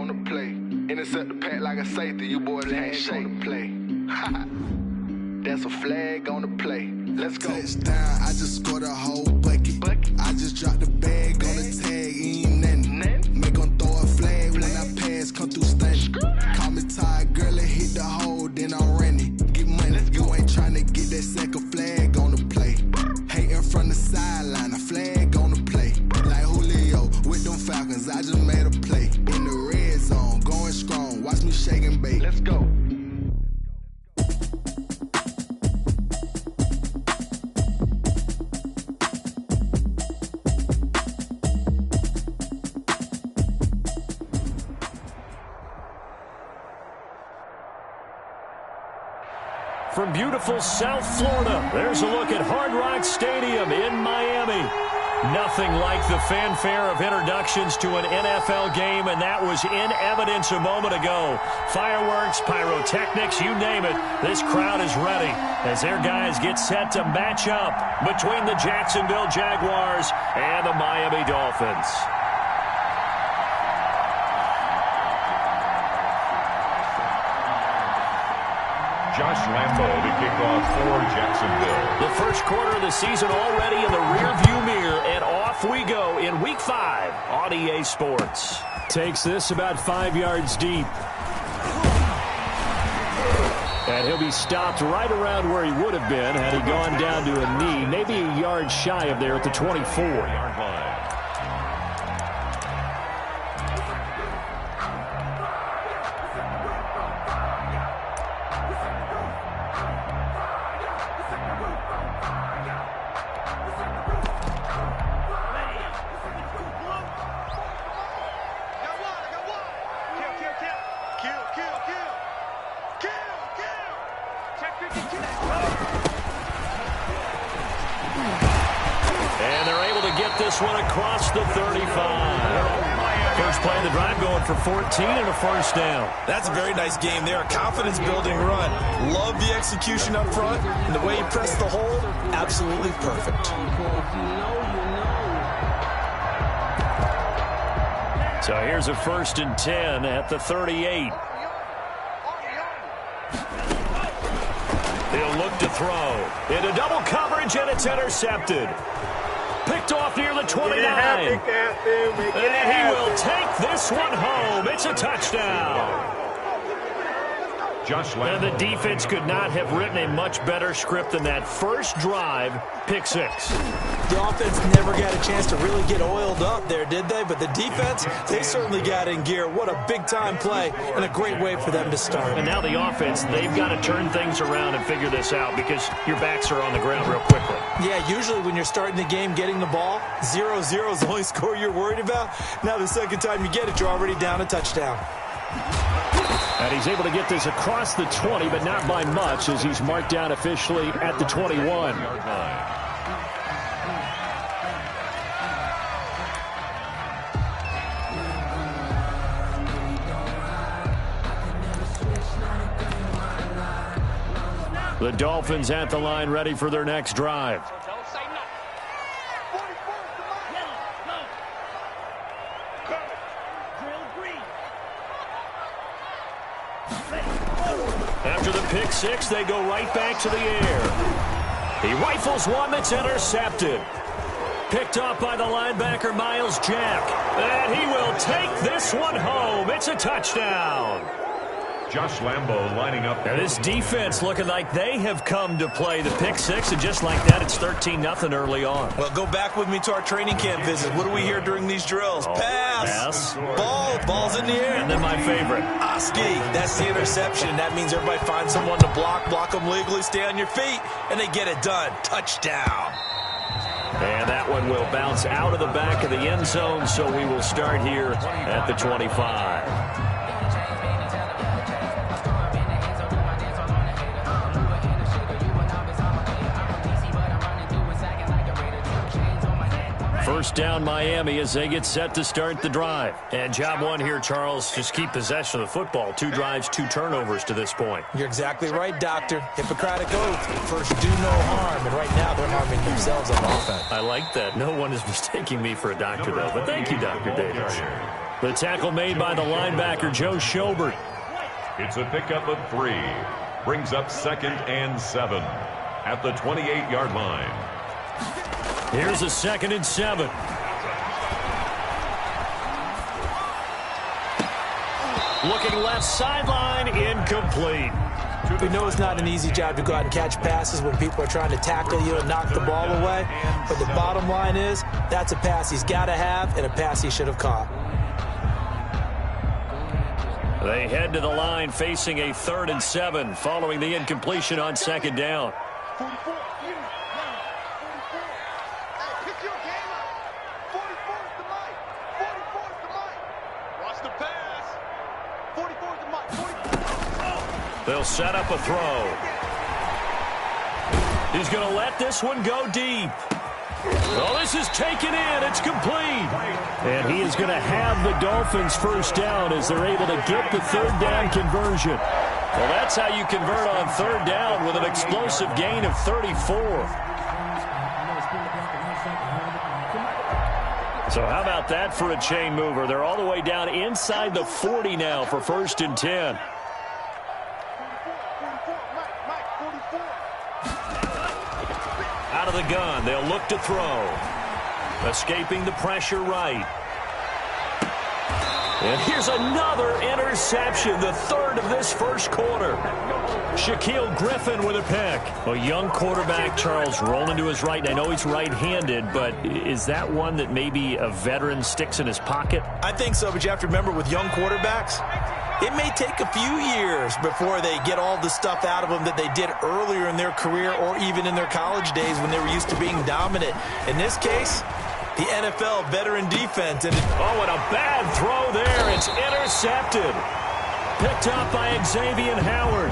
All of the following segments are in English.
on the play. Intercept the pack like a safety, you boys ain't on the play. That's a flag on the play. Let's go. Touchdown, I just scored a whole bucket. I just dropped the bag on the tag, ain't nothing. Make 'em throw a flag when I pass, come through stunning. Call me tired, girl, and hit the hole, then I'm running. Get money, you ain't tryna get that second flag on the play. Hating from the sideline, a flag on the play. Like Julio with them Falcons, I just made a play. In the red zone, going strong, watch me shake and bake. Let's go. From beautiful South Florida, there's a look at Hard Rock Stadium in Miami. Nothing like the fanfare of introductions to an NFL game, and that was in evidence a moment ago. Fireworks, pyrotechnics, you name it. This crowd is ready as their guys get set to match up between the Jacksonville Jaguars and the Miami Dolphins. Josh Lambo to kick off for Jacksonville. The first quarter of the season already in the rearview mirror, and off we go in Week 5 on EA Sports. Takes this about 5 yards deep. And he'll be stopped right around where he would have been had he gone down to a knee, maybe a yard shy of there at the 24-yard line. And they're able to get this one across the 35. First play of the drive going for 14 and a first down. That's a very nice game there. A confidence-building run. Love the execution up front. And the way he pressed the hole, absolutely perfect. So here's a 1st and 10 at the 38. He'll look to throw. Into double coverage, and it's intercepted. Picked off near the 29. And he will take this one home. It's a touchdown. Josh Lambo. And the defense could not have written a much better script than that first drive, pick 6. The offense never got a chance to really get oiled up there, did they? But the defense, they certainly got in gear. What a big-time play and a great way for them to start. And now the offense, they've got to turn things around and figure this out because your backs are on the ground real quickly. Yeah, usually when you're starting the game getting the ball, 0-0 is the only score you're worried about. Now the second time you get it, you're already down a touchdown. And he's able to get this across the 20, but not by much as he's marked down officially at the 21. The Dolphins at the line ready for their next drive. After the pick 6, they go right back to the air. He rifles one that's intercepted. Picked off by the linebacker, Miles Jack. And he will take this one home. It's a touchdown. Josh Lambo lining up. Now this defense looking like they have come to play the pick 6, and just like that, it's 13-0 early on. Well, go back with me to our training camp visit. What do we hear during these drills? Pass. Ball's in the air. And then my favorite. Oski, that's the interception. That means everybody finds someone to block them legally, stay on your feet, and they get it done. Touchdown. And that one will bounce out of the back of the end zone, so we will start here at the 25. First down Miami as they get set to start the drive. And job one here, Charles, just keep possession of the football. 2 drives, 2 turnovers to this point. You're exactly right, Doctor. Hippocratic oath. First, do no harm. And right now, they're harming themselves on offense. I like that. No one is mistaking me for a doctor, though. But thank you, Dr. Davis. The tackle made by the linebacker, Joe Schobert. It's a pickup of 3. Brings up 2nd and 7 at the 28-yard line. Here's a 2nd and 7. Looking left sideline, incomplete. We know it's not an easy job to go out and catch passes when people are trying to tackle you and knock the ball away. But the bottom line is, that's a pass he's got to have and a pass he should have caught. They head to the line facing a 3rd and 7 following the incompletion on 2nd down. They'll set up a throw. He's going to let this one go deep. Oh, this is taken in. It's complete. And he is going to have the Dolphins first down as they're able to get the 3rd down conversion. Well, that's how you convert on 3rd down with an explosive gain of 34. So how about that for a chain mover? They're all the way down inside the 40 now for 1st and 10. Out of the gun, they'll look to throw. Escaping the pressure right. And here's another interception, the 3rd of this first quarter. Shaquill Griffin with a pick. A young quarterback, Charles, rolling to his right. I know he's right-handed, but is that one that maybe a veteran sticks in his pocket? I think so, but you have to remember with young quarterbacks, it may take a few years before they get all the stuff out of them that they did earlier in their career or even in their college days when they were used to being dominant. In this case, the NFL veteran defense. And oh, and a bad throw there. It's intercepted. Picked up by Xavier Howard.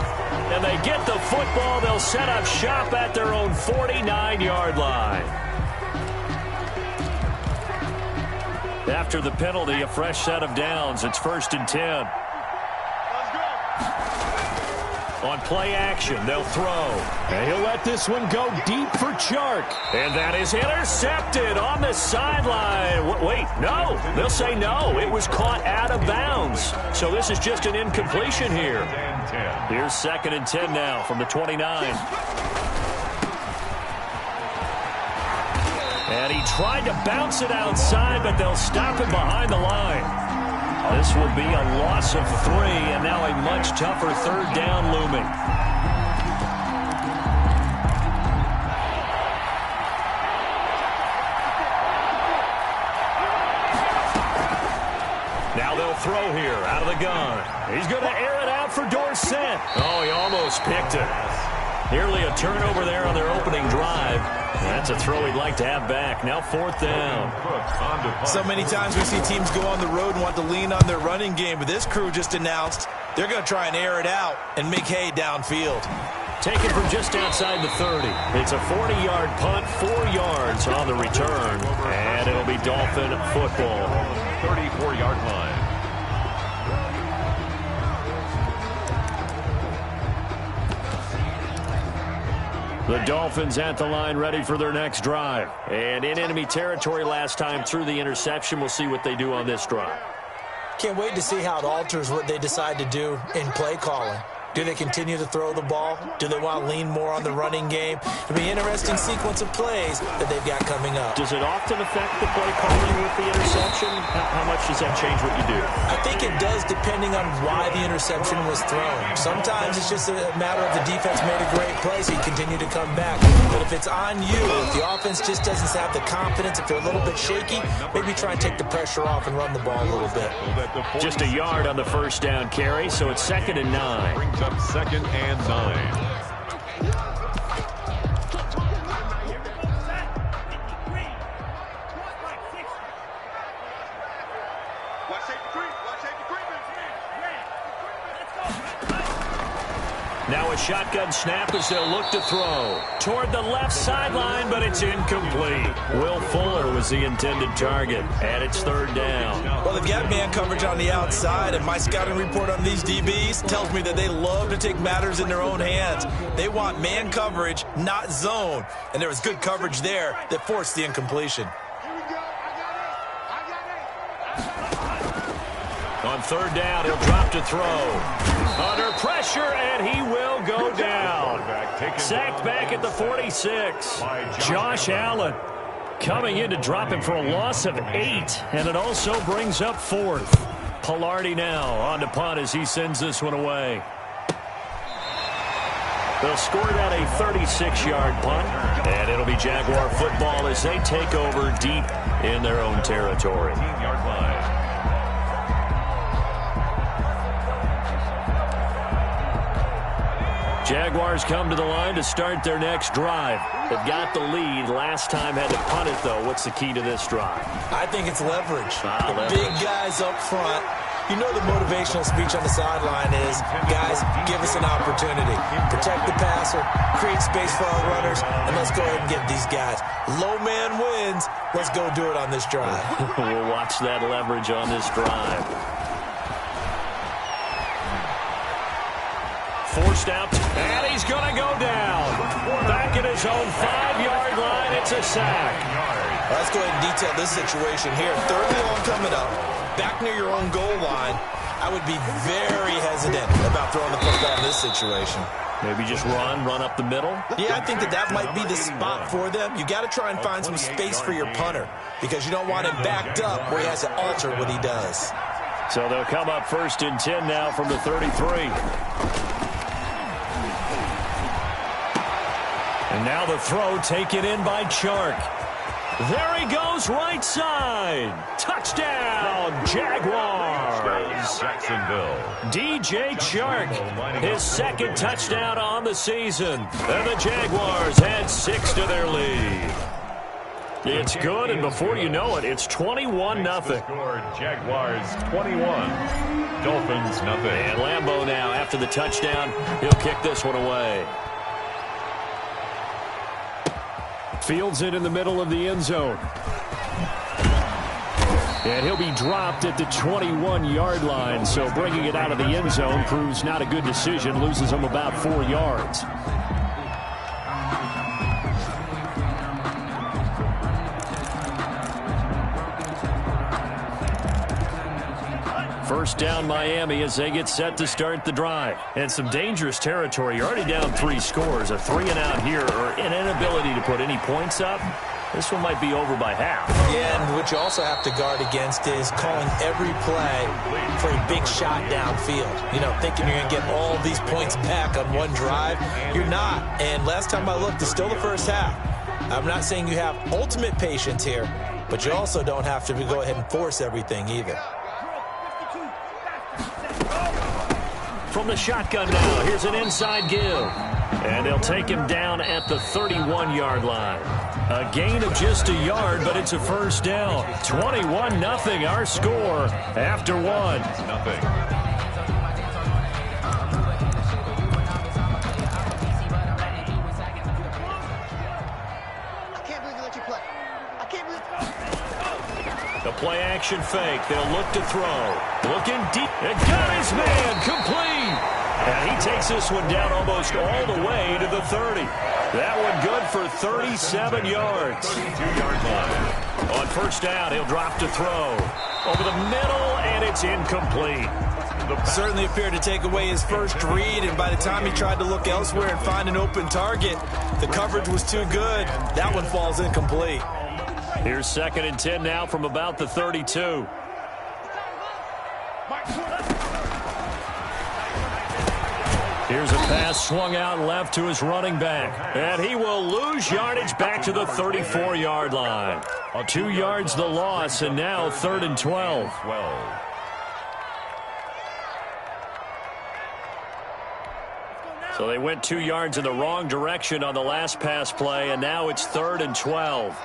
And they get the football. They'll set up shop at their own 49-yard line. After the penalty, a fresh set of downs. It's 1st and 10. On play action, they'll throw. And he'll let this one go deep for Chark. And that is intercepted on the sideline. Wait, no. They'll say no. It was caught out of bounds. So this is just an incompletion here. Here's 2nd and 10 now from the 29. And he tried to bounce it outside, but they'll stop him behind the line. This will be a loss of 3, and now a much tougher 3rd down looming. Now they'll throw here out of the gun. He's going to air it out for Dorsett. Oh, he almost picked it. Nearly a turnover there on their opening drive. That's a throw he'd like to have back. Now 4th down. So many times we see teams go on the road and want to lean on their running game, but this crew just announced they're going to try and air it out and make hay downfield. Taken from just outside the 30. It's a 40-yard punt, 4 yards on the return, and it'll be Dolphin football. 34-yard line. The Dolphins at the line ready for their next drive. And in enemy territory last time through the interception. We'll see what they do on this drive. Can't wait to see how it alters what they decide to do in play calling. Do they continue to throw the ball? Do they want to lean more on the running game? It'll be an interesting sequence of plays that they've got coming up. Does it often affect the play calling with the interception? How much does that change what you do? I think it does depending on why the interception was thrown. Sometimes it's just a matter of the defense made a great play, so you continue to come back. But if it's on you, if the offense just doesn't have the confidence, if they're a little bit shaky, maybe try and take the pressure off and run the ball a little bit. Just a yard on the 1st down carry, so it's 2nd and 9. Up 2nd and 9. Now a shotgun snap as they'll look to throw. Toward the left sideline, but it's incomplete. Will Fuller was the intended target, and it's 3rd down. Well, they've got man coverage on the outside, and my scouting report on these DBs tells me that they love to take matters in their own hands. They want man coverage, not zone. And there was good coverage there that forced the incompletion. third down. He'll drop to throw. Under pressure, and he will go down. Sacked back at the 46. Josh Allen coming in to drop him for a loss of 8, and it also brings up 4th. Palardy now on to punt as he sends this one away. They'll score that a 36-yard punt, and it'll be Jaguar football as they take over deep in their own territory. Jaguars come to the line to start their next drive. They've got the lead. Last time had to punt it, though. What's the key to this drive? I think it's leverage. Big guys up front. You know the motivational speech on the sideline is, guys, give us an opportunity. Protect the passer, create space for our runners, and let's go ahead and get these guys. Low man wins. Let's go do it on this drive. We'll watch that leverage on this drive. Forced out, and he's going to go down. Back at his own 5-yard line, it's a sack. Let's go ahead and detail this situation here. 3rd and long coming up. Back near your own goal line, I would be very hesitant about throwing the football in this situation. Maybe just run up the middle? Yeah, I think that might be the spot for them. You got to try and find some space for your punter because you don't want him backed up where he has to alter what he does. So they'll come up 1st and 10 now from the 33. And now the throw taken in by Chark. There he goes, right side. Touchdown, Jaguars. Jacksonville. DJ Chark, his 2nd touchdown on the season. And the Jaguars add 6 to their lead. It's good, and before you know it, it's 21-0. Jaguars 21. Dolphins nothing. And Lambeau now, after the touchdown, he'll kick this one away. Fields it in the middle of the end zone. And he'll be dropped at the 21-yard line, so bringing it out of the end zone proves not a good decision, loses him about 4 yards. First down Miami as they get set to start the drive. And some dangerous territory. You're already down 3 scores. A 3-and-out here or an inability to put any points up. This one might be over by half. Yeah, and what you also have to guard against is calling every play for a big shot downfield. You know, thinking you're going to get all these points back on one drive. You're not. And last time I looked, it's still the first half. I'm not saying you have ultimate patience here, but you also don't have to go ahead and force everything either. From the shotgun now, here's an inside give. And they'll take him down at the 31-yard line. A gain of just a yard, but it's a first down. 21-0 our score after 1. Nothing. The play action fake. They'll look to throw. Looking deep. And got his man complete. And he takes this one down almost all the way to the 30. That one good for 37 yards. 32-yard line. On first down, he'll drop to throw. Over the middle, and it's incomplete. Certainly appeared to take away his first read, and by the time he tried to look elsewhere and find an open target, the coverage was too good. That one falls incomplete. Here's 2nd and 10 now from about the 32. Here's a pass swung out left to his running back. And he will lose yardage back to the 34-yard line. 2 yards the loss, and now 3rd and 12. So they went 2 yards in the wrong direction on the last pass play, and now it's 3rd and 12.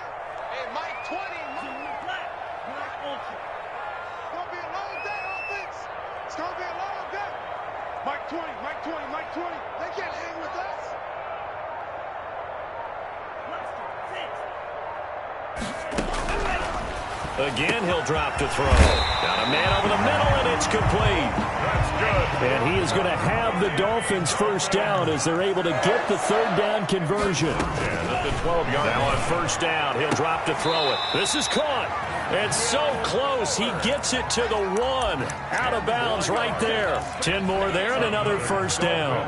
Again, he'll drop to throw. Got a man over the middle, and it's complete. That's good And he is going to have the Dolphins first down as they're able to get the third down conversion. And at the 12-yard line. Now on first down, he'll drop to throw it. This is caught. And so close, he gets it to the 1. Out of bounds right there. 10 more there and another first down.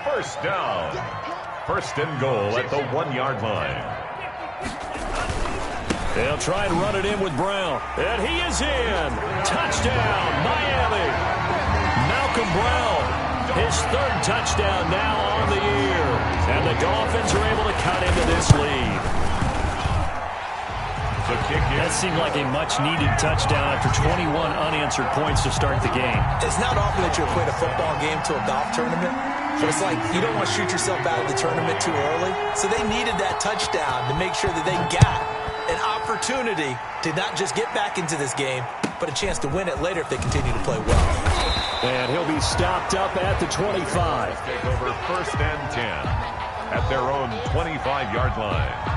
First down. First and goal at the 1-yard line. They'll try and run it in with Brown. And he is in. Touchdown, Miami. Malcolm Brown, his third touchdown now on the year. And the Dolphins are able to cut into this lead. The kick in. That seemed like a much-needed touchdown after 21 unanswered points to start the game. It's not often that you equate a football game to a golf tournament, but it's like you don't want to shoot yourself out of the tournament too early. So they needed that touchdown to make sure that they got an opportunity to not just get back into this game, but a chance to win it later if they continue to play well. And he'll be stopped up at the 25. Take over first and 10 at their own 25-yard line.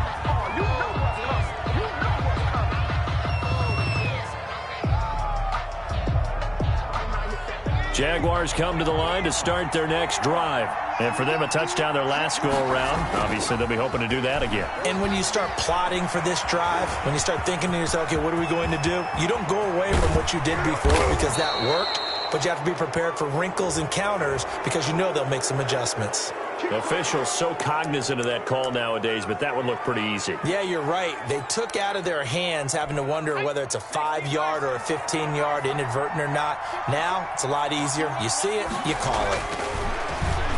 Jaguars come to the line to start their next drive. And for them, a touchdown their last go-around. Obviously, they'll be hoping to do that again. And when you start plotting for this drive, when you start thinking to yourself, okay, what are we going to do? You don't go away from what you did before because that worked, but you have to be prepared for wrinkles and counters because you know they'll make some adjustments. The officials so cognizant of that call nowadays, but that would look pretty easy. Yeah, you're right. They took out of their hands having to wonder whether it's a 5-yard or a 15-yard inadvertent or not. Now, it's a lot easier. You see it, you call it.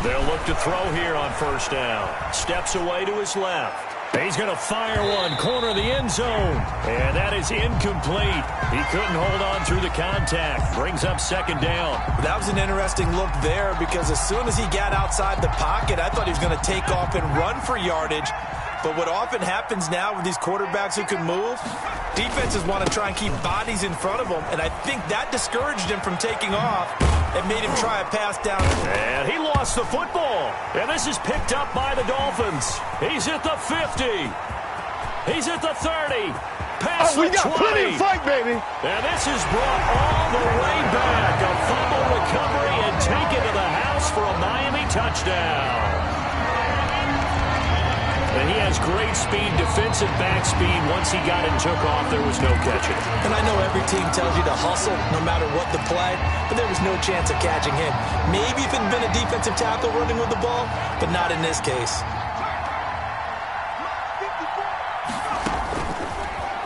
They'll look to throw here on first down. Steps away to his left. He's going to fire one, corner of the end zone. And that is incomplete. He couldn't hold on through the contact. Brings up second down. That was an interesting look there because as soon as he got outside the pocket, I thought he was going to take off and run for yardage. But what often happens now with these quarterbacks who can move, defenses want to try and keep bodies in front of them, and I think that discouraged him from taking off and made him try a pass down. And he lost the football. And this is picked up by the Dolphins. He's at the 50. He's at the 30. Past the 20. We got plenty of fight, baby. And this is brought all the way back. A fumble recovery and taken to the house for a Miami touchdown. And he has great speed, defensive back speed. Once he got it and took off, there was no catching. And I know every team tells you to hustle no matter what the play, but there was no chance of catching him. Maybe if it had been a defensive tackle running with the ball, but not in this case.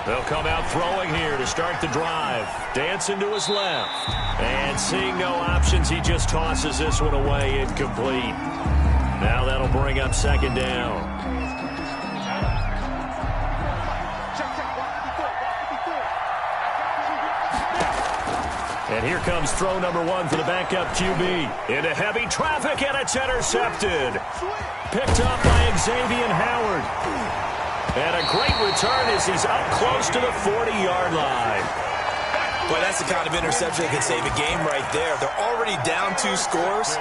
They'll come out throwing here to start the drive. Dancing to his left. And seeing no options, he just tosses this one away, incomplete. Now that'll bring up second down. And here comes throw number 1 for the backup QB. Into heavy traffic, and it's intercepted. Picked up by Xavier Howard. And a great return as he's up close to the 40-yard line. Boy, that's the kind of interception that can save a game right there. They're already down 2 scores.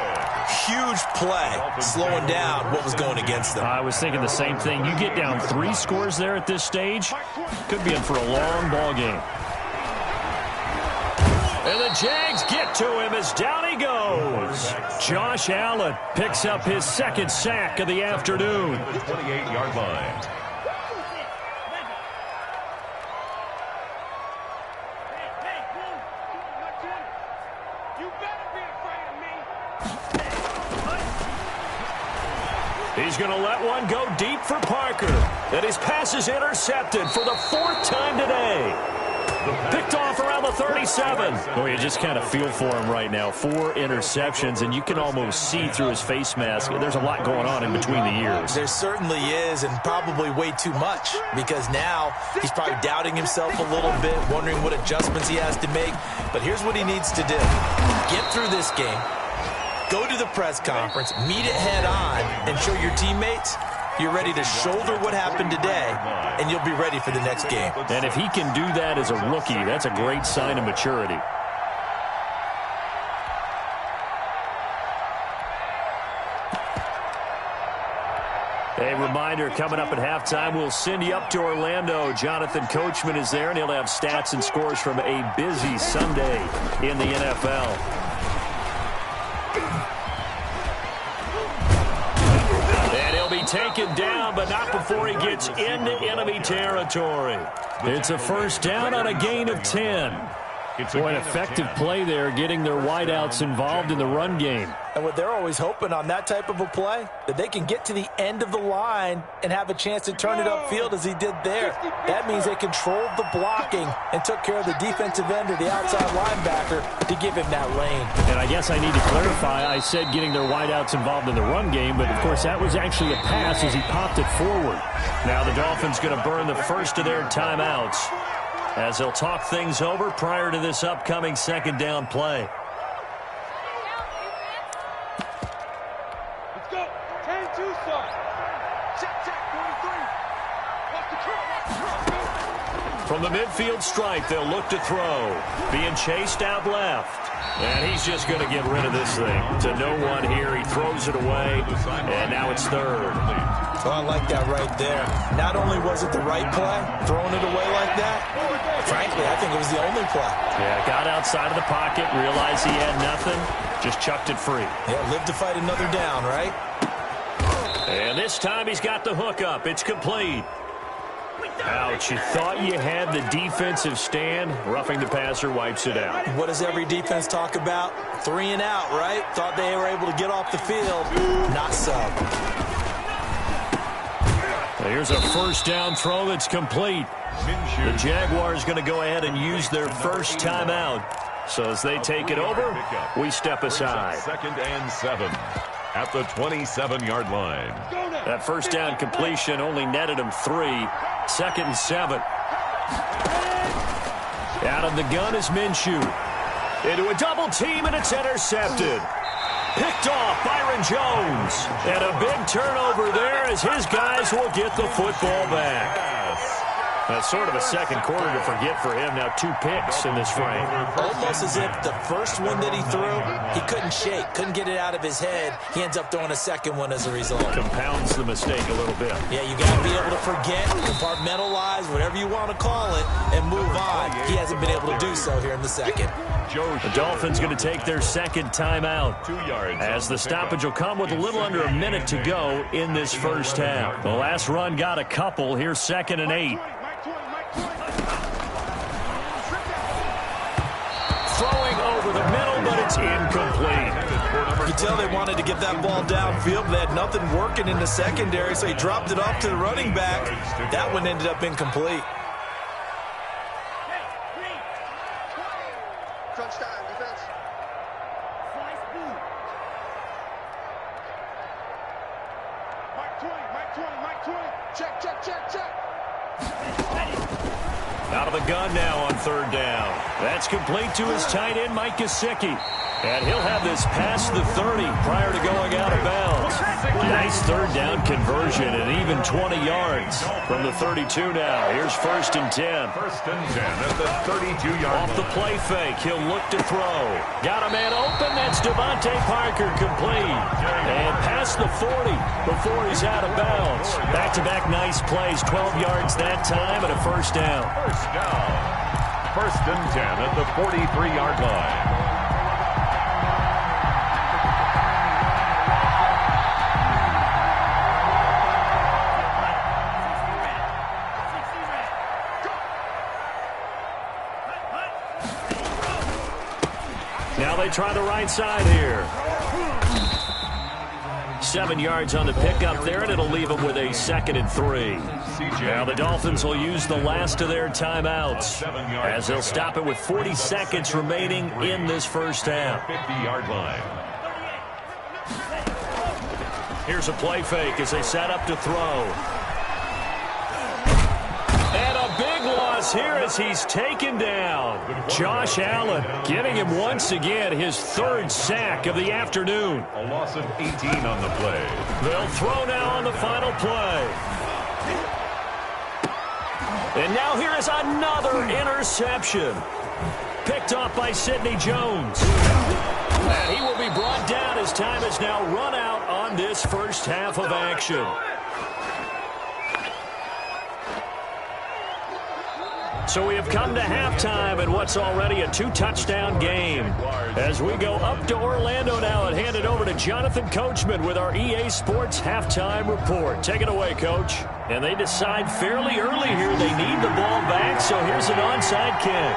Huge play, slowing down what was going against them. I was thinking the same thing. You get down 3 scores there at this stage, could be in for a long ball game. And the Jags get to him as down he goes. Josh Allen picks up his second sack of the afternoon. The 28-yard line. He's going to let one go deep for Parker. And his pass is intercepted for the 4th time today. Picked off around the 37. Boy, you just kind of feel for him right now. 4 interceptions, and you can almost see through his face mask. There's a lot going on in between the ears. There certainly is, and probably way too much, because now he's probably doubting himself a little bit, wondering what adjustments he has to make. But here's what he needs to do. Get through this game. Go to the press conference, meet it head on, and show your teammates you're ready to shoulder what happened today, and you'll be ready for the next game. And if he can do that as a rookie, that's a great sign of maturity. A reminder, coming up at halftime, we'll send you up to Orlando. Jonathan Coachman is there, and he'll have stats and scores from a busy Sunday in the NFL. second down, but not before he gets into enemy territory. It's a first down on a gain of 10. Boy, an effective play there, getting their wideouts involved in the run game. And what they're always hoping on that type of a play, that they can get to the end of the line and have a chance to turn it upfield as he did there. That means they controlled the blocking and took care of the defensive end or the outside linebacker to give him that lane. And I guess I need to clarify, I said getting their wideouts involved in the run game, but of course that was actually a pass as he popped it forward. Now the Dolphins going to burn the first of their timeouts as they'll talk things over prior to this upcoming second down play. Let's go. 10-2, son. Check, 43. Watch the curl. From the midfield stripe, they'll look to throw. Being chased out left. And he's just going to get rid of this thing. To no one here. He throws it away. And now it's third. Oh, I like that right there. Not only was it the right play, throwing it away like that, frankly, I think it was the only play. Yeah, got outside of the pocket, realized he had nothing, just chucked it free. Yeah, live to fight another down, right? And this time he's got the hook up. It's complete. Ouch, you thought you had the defensive stand. Roughing the passer wipes it out. What does every defense talk about? 3 and out, right? Thought they were able to get off the field. Not so. Here's a first down throw that's complete. The Jaguars going to go ahead and use their first timeout. So as they take it over, we step aside. Second and 7 at the 27-yard line. That first down completion only netted him 3. Second and 7. Out of the gun is Minshew. Into a double team, and it's intercepted. Picked off Byron Jones. And a big turnover there as his guys will get the football back. That's sort of a second quarter to forget for him. Now 2 picks in this frame. Almost as if the first one that he threw, he couldn't shake, couldn't get it out of his head. He ends up throwing a second one as a result. Compounds the mistake a little bit. Yeah, you got to be able to forget, compartmentalize, whatever you want to call it, and move on. He hasn't been able to do so here in the second. The Dolphins going to take their second timeout 2 yards as the stoppage will come with a little under a minute to go in this first half. The last run got a couple. Here's 2nd and 8. Throwing over the middle, but it's incomplete. You can tell they wanted to get that ball downfield, but they had nothing working in the secondary, so he dropped it off to the running back. That one ended up incomplete. Touchdown, defense. Mike 20. Check. Out of the gun now on 3rd down. That's complete to his tight end, Mike Gesicki. And he'll have this past the 30 prior to going out of bounds. Nice 3rd down conversion and even 20 yards from the 32 now. Here's 1st and 10. 1st and 10 at the 32-yard line. Off the play fake, he'll look to throw. Got a man open, that's Devontae Parker complete. And past the 40 before he's out of bounds. Back-to-back nice plays, 12 yards that time and a first down. First down. 1st and 10 at the 43-yard line. Now they try the right side here. 7 yards on the pickup there, and it'll leave them with a 2nd and 3. Now the Dolphins will use the last of their timeouts as they'll stop it with 40 seconds remaining in this first half. 50-yard line. Here's a play fake as they set up to throw. And a big loss here as he's taken down. Josh Allen giving him once again his 3rd sack of the afternoon. A loss of 18 on the play. They'll throw now on the final play. And now here is another interception. Picked off by Sidney Jones. And he will be brought down as time is now run out on this first half of action. So we have come to halftime in what's already a 2-touchdown game. As we go up to Orlando now and hand it over to Jonathan Coachman with our EA Sports Halftime Report. Take it away, Coach. And they decide fairly early here they need the ball back, so here's an onside kick.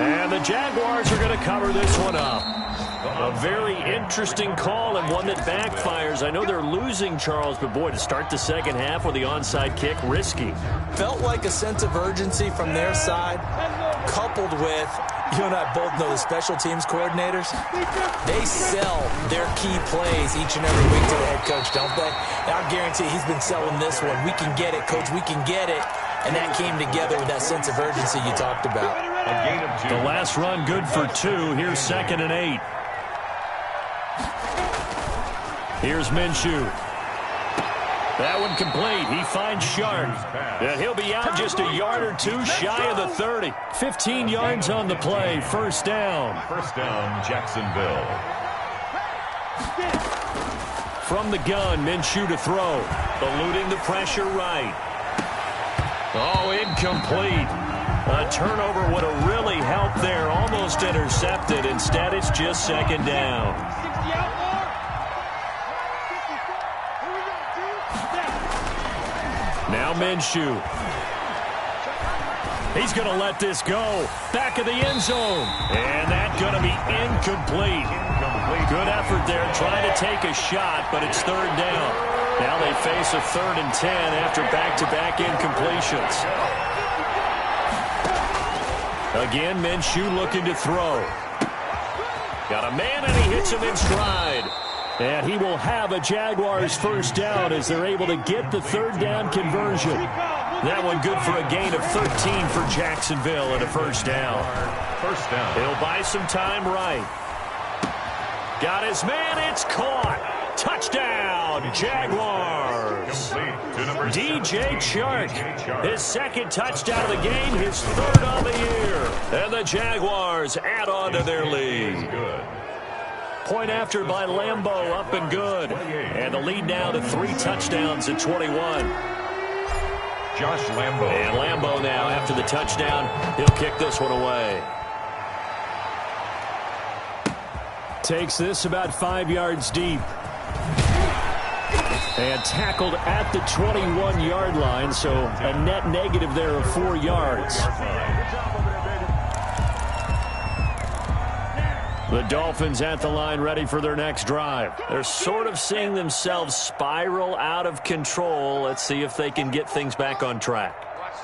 And the Jaguars are going to cover this one up. A very interesting call and one that backfires. I know they're losing, Charles, but boy, to start the second half with the onside kick, risky. Felt like a sense of urgency from their side, coupled with, you and I both know the special teams coordinators. They sell their key plays each and every week to the head coach, don't they? And I guarantee he's been selling this one. We can get it, coach, we can get it. And that came together with that sense of urgency you talked about. A gain of 2. The last run good for 2. Here's 2nd and 8. Here's Minshew. That one complete. He finds Shark. And he'll be out just a yard or two shy of the 30. 15 yards on the play. First down. First down, Jacksonville. From the gun, Minshew to throw. Eluding the pressure right. Oh, incomplete. A turnover would have really helped there. Almost intercepted. Instead, it's just 2nd down. Now Minshew. He's going to let this go. Back of the end zone. And that's going to be incomplete. Good effort there trying to take a shot, but it's 3rd down. Now they face a 3rd and 10 after back-to-back incompletions. Again, Minshew looking to throw. Got a man, and he hits him in stride. And he will have a Jaguars first down as they're able to get the 3rd down conversion. That one good for a gain of 13 for Jacksonville and a first down. First down. He'll buy some time right. Got his man, it's caught. Touchdown, Jaguars. DJ Chark, his 2nd touchdown of the game, his 3rd on the year. And the Jaguars add on to their lead. Point after by Lambeau, up and good. And the lead now to 3 touchdowns at 21. Josh Lambeau. And Lambeau now, after the touchdown, he'll kick this one away. Takes this about 5 yards deep. And tackled at the 21-yard line, so a net negative there of 4 yards. The Dolphins at the line ready for their next drive. They're sort of seeing themselves spiral out of control. Let's see if they can get things back on track.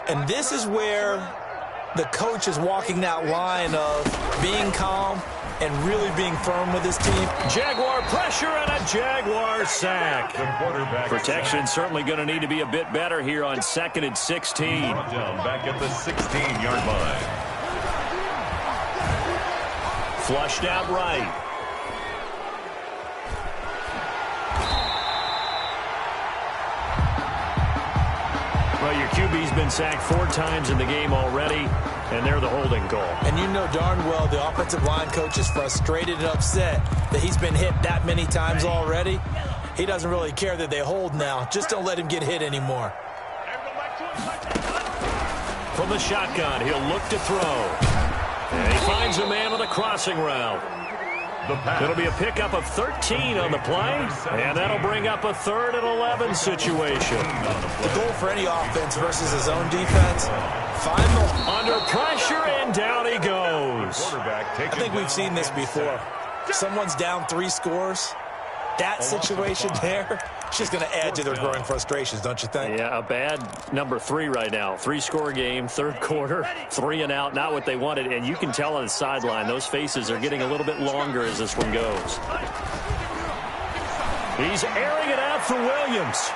And this is where the coach is walking that line of being calm and really being firm with his team. Jaguar pressure and a Jaguar sack. Protection certainly going to need to be a bit better here on 2nd and 16. Down back at the 16-yard line. Flushed out right. Well, your QB's been sacked 4 times in the game already, and they're the holding call. And you know darn well the offensive line coach is frustrated and upset that he's been hit that many times already. He doesn't really care that they hold now. Just don't let him get hit anymore. From the shotgun, he'll look to throw. And he finds a man with a crossing route. It'll be a pickup of 13 on the play, and that'll bring up a 3rd and 11 situation. The goal for any offense versus his own defense, find the under pressure, and down he goes. I think we've seen this before. Someone's down 3 scores. That situation there, it's just going to add to their growing frustrations, don't you think? Yeah, a bad number 3 right now. 3-score game, 3rd quarter, 3 and out, not what they wanted. And you can tell on the sideline, those faces are getting a little bit longer as this one goes. He's airing it out for Williams.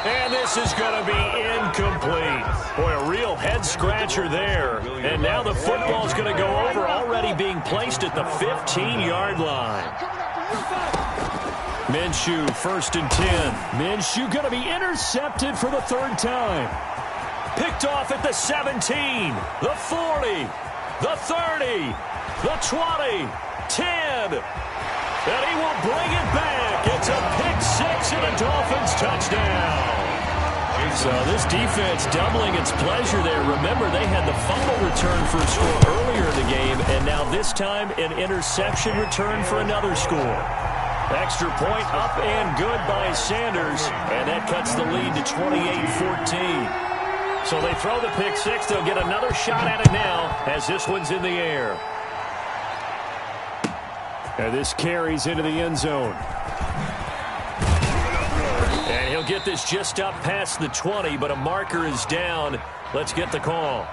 And this is going to be incomplete. Boy, a real head-scratcher there. And now the football's going to go over, already being placed at the 15-yard line. Minshew, 1st and 10. Minshew going to be intercepted for the 3rd time. Picked off at the 17, the 40, the 30, the 20, 10. And he will bring it back. It's a pick six and a Dolphins touchdown. So this defense doubling its pleasure there. Remember, they had the fumble return for a score earlier in the game, and now this time an interception return for another score. Extra point up and good by Sanders, and that cuts the lead to 28-14. So they throw the pick six. They'll get another shot at it now as this one's in the air. And this carries into the end zone. And he'll get this just up past the 20, but a marker is down. Let's get the call.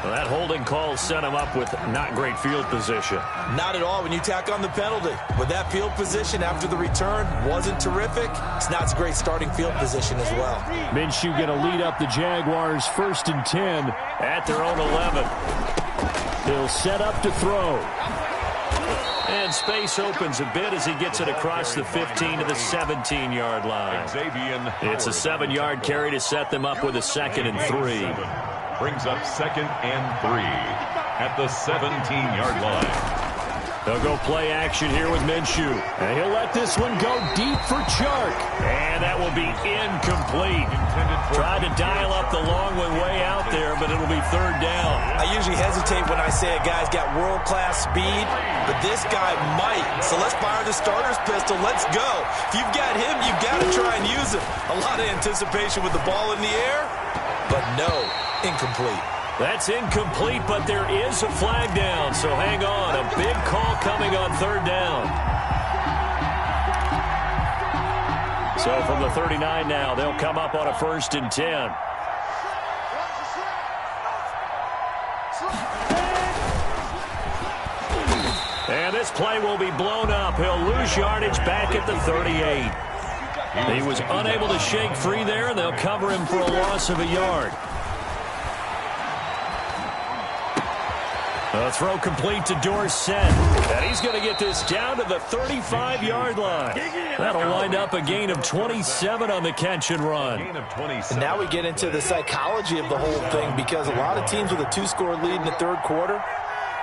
Well, that holding call set him up with not great field position. Not at all when you tack on the penalty. With that field position after the return wasn't terrific. It's not a great starting field position as well. Minshew going to lead up the Jaguars 1st and 10 at their own 11. He'll set up to throw. And space opens a bit as he gets it across the 15 to the 17-yard line. It's a 7-yard carry to set them up with a 2nd and 3. Brings up 2nd and 3 at the 17-yard line. They'll go play action here with Minshew. And he'll let this one go deep for Chark. And that will be incomplete. Tried to dial up the long one way out there, but it'll be 3rd down. I usually hesitate when I say a guy's got world-class speed, but this guy might. So let's fire the starter's pistol. Let's go. If you've got him, you've got to try and use him. A lot of anticipation with the ball in the air, but no, incomplete. That's incomplete, but there is a flag down, so hang on. A big call coming on 3rd down. So from the 39 now, they'll come up on a 1st and 10. And this play will be blown up. He'll lose yardage back at the 38. He was unable to shake free there, and they'll cover him for a loss of a yard. A throw complete to Dorsett. And he's going to get this down to the 35-yard line. That'll wind up a gain of 27 on the catch and run. And now we get into the psychology of the whole thing, because a lot of teams with a 2-score lead in the 3rd quarter,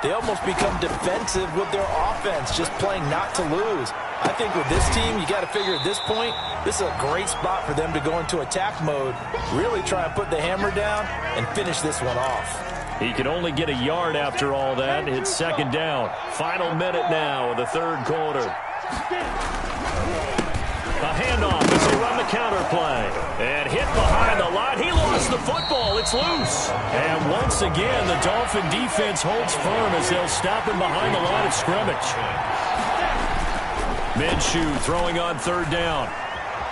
they almost become defensive with their offense, just playing not to lose. I think with this team, you got to figure at this point, this is a great spot for them to go into attack mode, really try and put the hammer down and finish this one off. He can only get a yard after all that. It's 2nd down. Final minute now of the 3rd quarter. A handoff as they run the counter play. And hit behind the line. He lost the football. It's loose. And once again, the Dolphin defense holds firm as they'll stop him behind the line of scrimmage. Minshew throwing on 3rd down.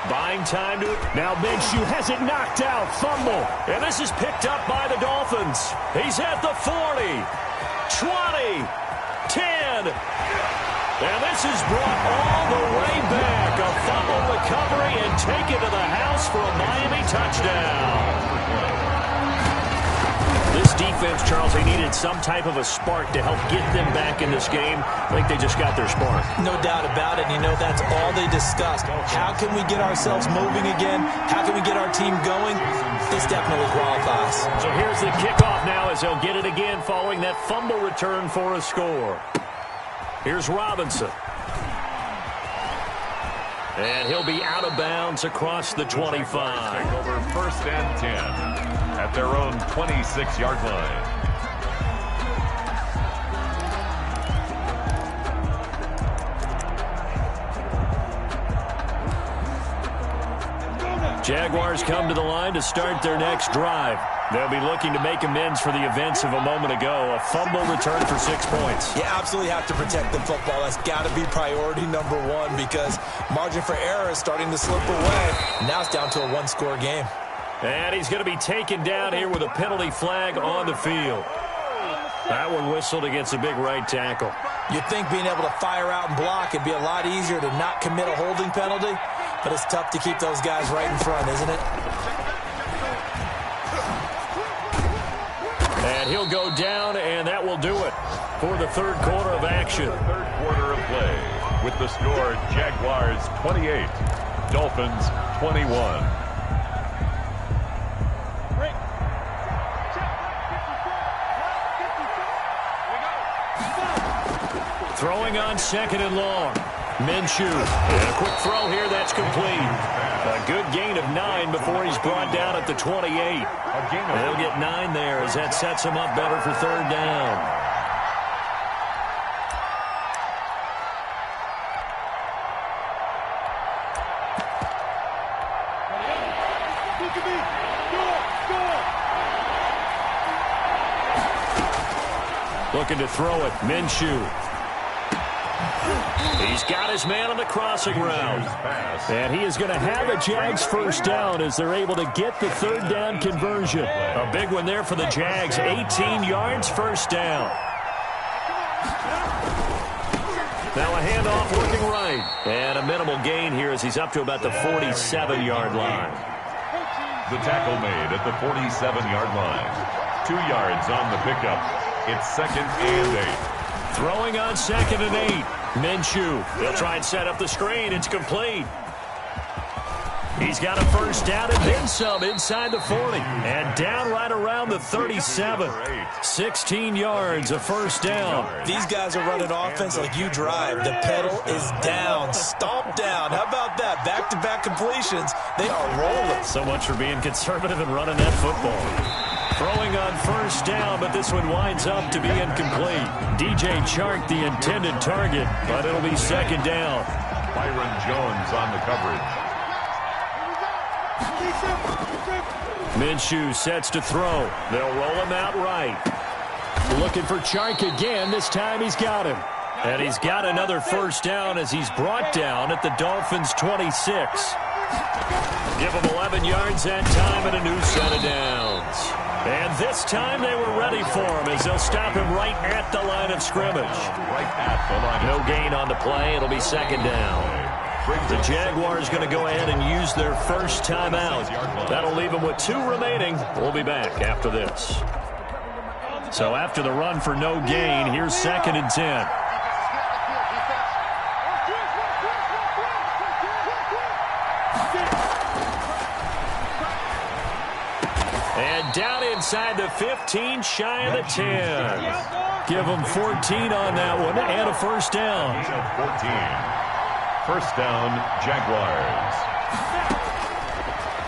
Buying time to it. Now Minshew has it knocked out. Fumble. And this is picked up by the Dolphins. He's at the 40, 20, 10. And this is brought all the way back. A fumble recovery and taken to the house for a Miami touchdown. This defense, Charles, they needed some type of a spark to help get them back in this game. I think they just got their spark. No doubt about it. You know, that's all they discussed. How can we get ourselves moving again? How can we get our team going? This definitely qualifies. So here's the kickoff now as they'll get it again following that fumble return for a score. Here's Robinson. And he'll be out of bounds across the 25. Over 1st and 10 at their own 26-yard line. Jaguars come to the line to start their next drive. They'll be looking to make amends for the events of a moment ago. A fumble return for 6 points. You absolutely have to protect the football. That's got to be priority number 1, because margin for error is starting to slip away. Now it's down to a 1-score game. And he's going to be taken down here with a penalty flag on the field. That one whistled against a big right tackle. You'd think being able to fire out and block would be a lot easier to not commit a holding penalty, but it's tough to keep those guys right in front, isn't it? And he'll go down, and that will do it for the 3rd quarter of action. 3rd quarter of play with the score Jaguars 28, Dolphins 21. Throwing on 2nd and long. Minshew. And a quick throw here. That's complete. A good gain of 9 before he's brought down at the 28. They'll get 9 there as that sets him up better for third down. Looking to throw it. Minshew. He's got his man on the crossing route. And he is going to have a Jags first down as they're able to get the third down conversion. A big one there for the Jags. 18 yards, first down. Now a handoff working right. And a minimal gain here as he's up to about the 47-yard line. The tackle made at the 47-yard line. 2 yards on the pickup. It's 2nd and 8. Throwing on 2nd and 8. Minshew. They'll try and set up the screen. It's complete. He's got a first down and then some inside the 40. And down right around the 37. 16 yards, a first down. These guys are running offense like you drive. The pedal is down. Stomp down. How about that? Back-to-back completions. They are rolling. So much for being conservative and running that football. Throwing on first down, but this one winds up to be incomplete. DJ Chark, the intended target, but it'll be 2nd down. Byron Jones on the coverage. Minshew sets to throw. They'll roll him out right. Looking for Chark again. This time he's got him. And he's got another first down as he's brought down at the Dolphins' 26. Give him 11 yards that time and a new set of downs. And this time they were ready for him as they'll stop him right at the line of scrimmage. Right at the line. No gain on the play. It'll be 2nd down. The Jaguars going to go ahead and use their first timeout. That'll leave them with 2 remaining. We'll be back after this. So after the run for no gain, here's 2nd and 10. And down inside the 15, shy of the 10. Give them 14 on that one and a first down. 14. First down, Jaguars.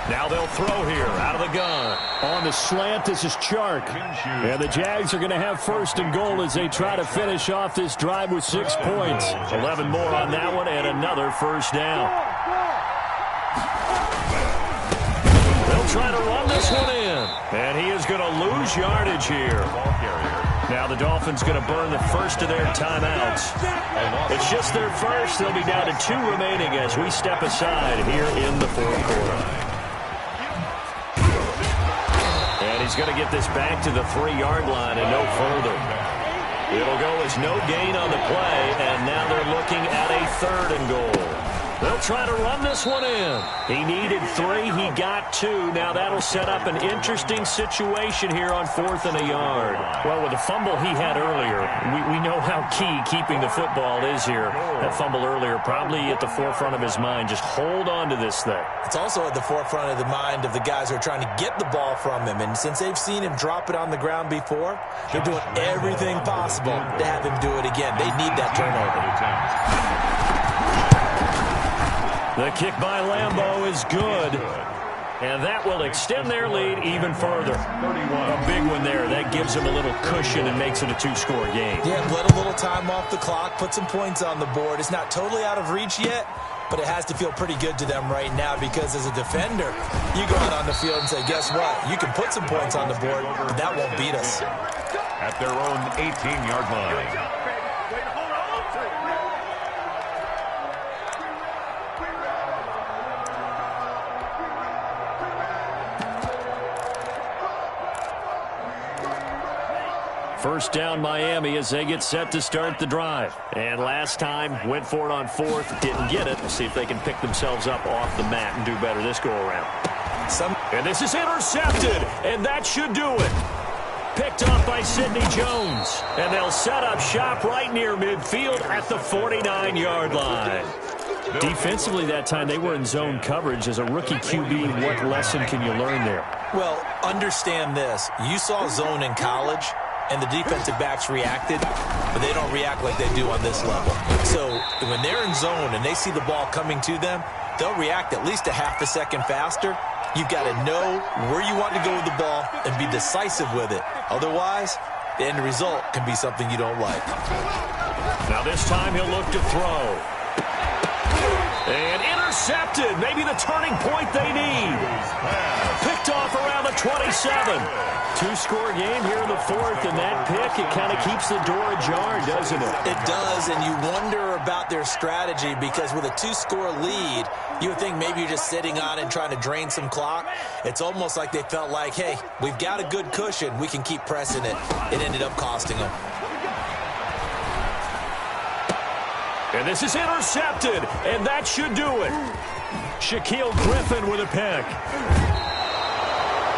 Now they'll throw here out of the gun. On the slant, this is Chark. And the Jags are going to have 1st and goal as they try to finish off this drive with 6 points. 11 more on that one and another first down. They'll try to run this one in. And he is going to lose yardage here. Now the Dolphins going to burn the first of their timeouts. It's just their first. They'll be down to 2 remaining as we step aside here in the 4th quarter. And he's going to get this back to the 3-yard line and no further. It'll go as no gain on the play, and now they're looking at a 3rd and goal. They'll try to run this one in. He needed 3. He got 2. Now that'll set up an interesting situation here on 4th and a yard. Well, with the fumble he had earlier, we know how key keeping the football is here. That fumble earlier probably at the forefront of his mind. Just hold on to this thing. It's also at the forefront of the mind of the guys who are trying to get the ball from him. And since they've seen him drop it on the ground before, they're doing everything possible to have him do it again. They need that turnover. The kick by Lambeau is good. And that will extend their lead even further. A big one there. That gives them a little cushion and makes it a 2-score game. Yeah, let a little time off the clock, put some points on the board. It's not totally out of reach yet, but it has to feel pretty good to them right now because as a defender, you go out on the field and say, guess what? You can put some points on the board, but that won't beat us. At their own 18-yard line. First down Miami as they get set to start the drive. And last time, went for it on 4th, didn't get it. We'll see if they can pick themselves up off the mat and do better this go-around. And this is intercepted, and that should do it. Picked off by Sidney Jones. And they'll set up shop right near midfield at the 49-yard line. Defensively that time, they were in zone coverage. As a rookie QB, what lesson can you learn there? Well, understand this. You saw zone in college. and the defensive backs reacted, but they don't react like they do on this level. So when they're in zone and they see the ball coming to them, they'll react at least a half a second faster. You've got to know where you want to go with the ball and be decisive with it. Otherwise, the end result can be something you don't like. Now this time he'll look to throw. And intercepted. Maybe the turning point they need. Picked off around the 27. Two-score game here in the fourth, and that pick, it kind of keeps the door ajar, doesn't it? It does, and you wonder about their strategy because with a two-score lead, you would think maybe you're just sitting on it and trying to drain some clock. It's almost like they felt like, hey, we've got a good cushion. We can keep pressing it. It ended up costing them. And this is intercepted, and that should do it. Shaquill Griffin with a pick.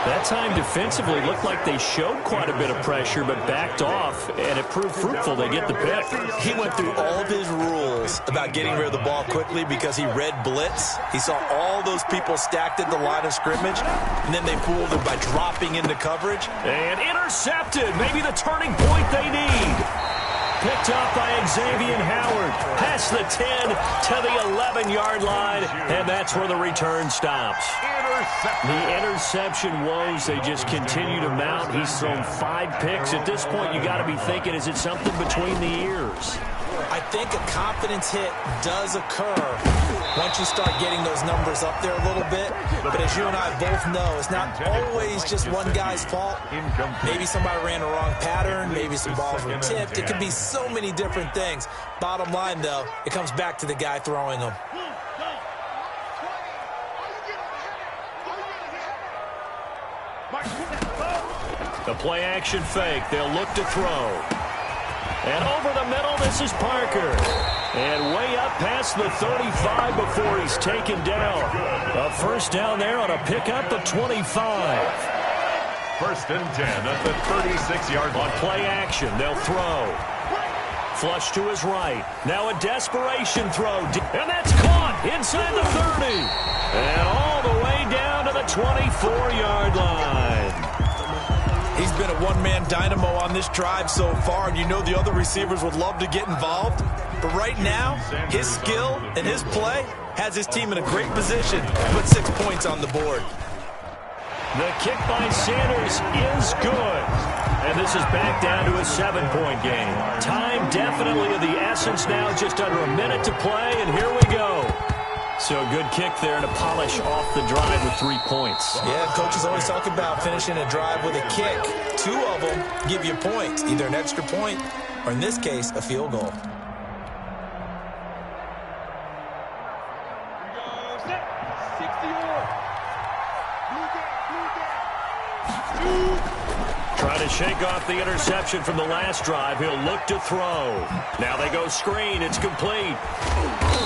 That time defensively looked like they showed quite a bit of pressure but backed off, and it proved fruitful. They get the pick. He went through all of his rules about getting rid of the ball quickly because he read blitz. He saw all those people stacked at the line of scrimmage, and then they fooled him by dropping into coverage. And intercepted. Maybe the turning point they need. Picked up by Xavier Howard. Past the 10 to the 11-yard line, and that's where the return stops. The interception woes, they just continue to mount. He's thrown 5 picks. At this point, you got to be thinking, is it something between the ears? I think a confidence hit does occur once you start getting those numbers up there a little bit. But as you and I both know, it's not always just one guy's fault. Maybe somebody ran a wrong pattern. Maybe some balls were tipped. It could be so many different things. Bottom line, though, it comes back to the guy throwing them. The play action fake. They'll look to throw. And over the middle, this is Parker. And way up past the 35 before he's taken down. A first down there on a pickup of 25. First and 10 at the 36-yard line. On play action, they'll throw. Flush to his right. Now a desperation throw. And that's caught inside the 30. And all the way down to the 24-yard line. He's been a one-man dynamo on this drive so far, and you know the other receivers would love to get involved. But right now, his skill and his play has his team in a great position to put 6 points on the board. The kick by Sanders is good. And this is back down to a 7-point game. Time definitely of the essence now, just under a minute to play, and here we go. So a good kick there to polish off the drive with 3 points. Yeah, coaches always talk about finishing a drive with a kick. 2 of them give you points, either an extra point or, in this case, a field goal. Trying to shake off the interception from the last drive. He'll look to throw. Now they go screen. It's complete.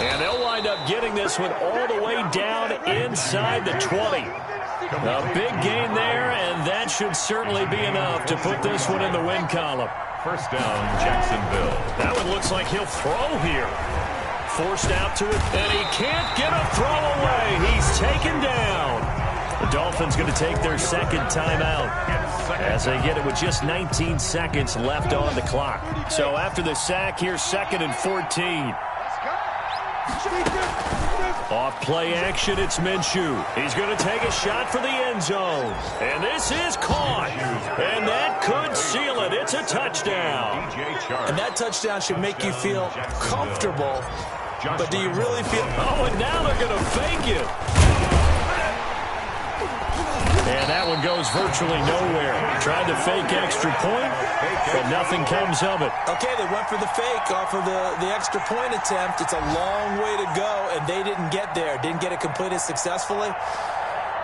And they'll wind up getting this one all the way down inside the 20. A big gain there, and that should certainly be enough to put this one in the win column. First down, Jacksonville. That one looks like he'll throw here. Forced out to it, and he can't get a throw away. He's taken down. The Dolphins going to take their second timeout as they get it with just 19 seconds left on the clock. So after the sack, here's 2nd and 14. Off play action, it's Minshew. He's going to take a shot for the end zone. And this is caught. And that could seal it. It's a touchdown. And that touchdown should make you feel comfortable. But do you really feel... Oh, and now they're going to fake it. And that one goes virtually nowhere. Tried to fake extra point, but nothing comes of it. Okay, they went for the fake off of the extra point attempt. It's a long way to go, and they didn't get there. Didn't get it completed successfully.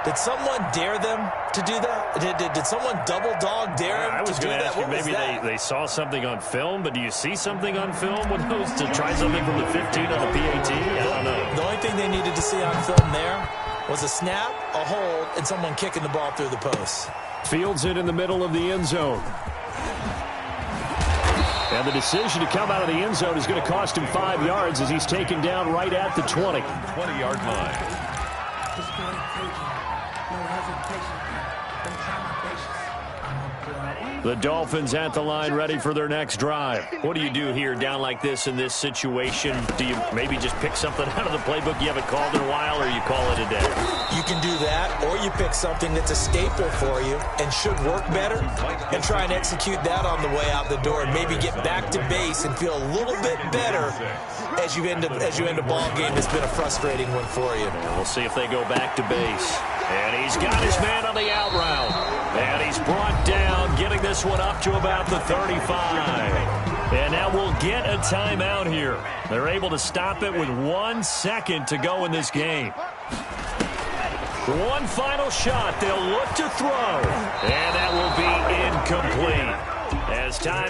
Did someone dare them to do that? Did someone double dog dare them to do that? I was going to ask you, maybe they saw something on film, but do you see something on film with those to try something from the 15 on the PAT? I don't know. The only thing they needed to see on film there was a snap, a hold, and someone kicking the ball through the post. Fields it in the middle of the end zone. And the decision to come out of the end zone is going to cost him 5 yards as he's taken down right at the 20. 20-yard line. The Dolphins at the line, ready for their next drive. What do you do here down like this in this situation? Do you maybe just pick something out of the playbook you haven't called in a while, or you call it a day? You can do that, or you pick something that's a staple for you and should work better and try and execute that on the way out the door and maybe get back to base and feel a little bit better as you end a ball game that's been a frustrating one for you. And we'll see if they go back to base. And he's got his man on the out route. And he's brought down, getting this one up to about the 35. And now we'll get a timeout here. They're able to stop it with 1 second to go in this game. One final shot. They'll look to throw. And that will be incomplete. As time